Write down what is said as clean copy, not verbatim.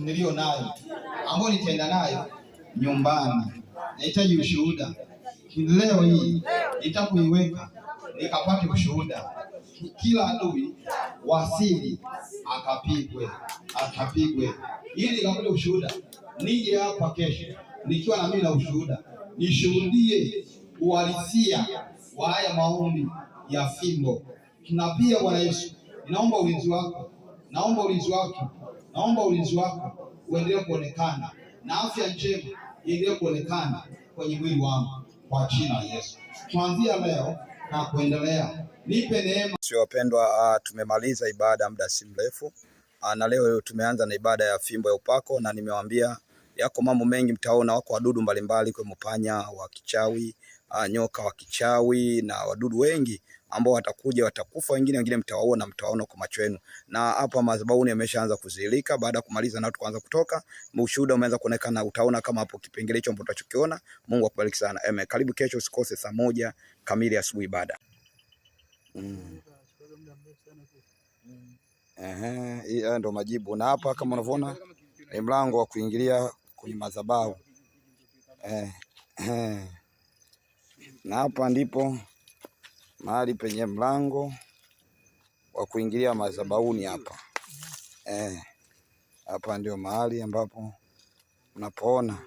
nilio nayo ambayo nitaenda nayo nyumbani. Nahitaji ushuhuda leo hii, nitakuiweka nikapate ushuhuda. Kila adui wasili akapigwe, ili nikapate ushuhuda. Nije hapa kesho nikiwa na mimi na ushuhuda, nishuhudie uhalisia wa haya maombi ya fimbo. Na pia Bwana Yesu, ninaomba ulinzi wako, naomba ulinzi wako uendelee kuonekana, na afya njema iendelee kuonekana kwenye mwili wangu kwa jina la Yesu. Kuanzia leo na kuendelea, nipe neema. Sio wapendwa, tumemaliza ibada muda si mrefu, na leo tumeanza na ibada ya fimbo ya upako, na nimewaambia yako mambo mengi mtaona. Wako wadudu mbalimbali kwa mpanya wa kichawi, nyoka wa kichawi na wadudu wengi ambao watakuja watakufa, wengine mtawaona kwa macho yenu. Na hapa madhabahuni yameshaanza kuzilika. Baada ya kumaliza na tukaanza kutoka, ushuhuda umeanza kuonekana. Utaona kama hapo kipengele hicho ambacho tutachokiona. Mungu akubariki sana. Amen. Karibu kesho, usikose saa 1 kamili asubuhi ibada. Hii ndo majibu. Na hapa kama unavyoona ni mlango wa kuingilia kwenye madhabahu. Na hapa ndipo mahali penye mlango wa kuingilia madhabahuni hapa. Hapa ndio mahali ambapo unapoona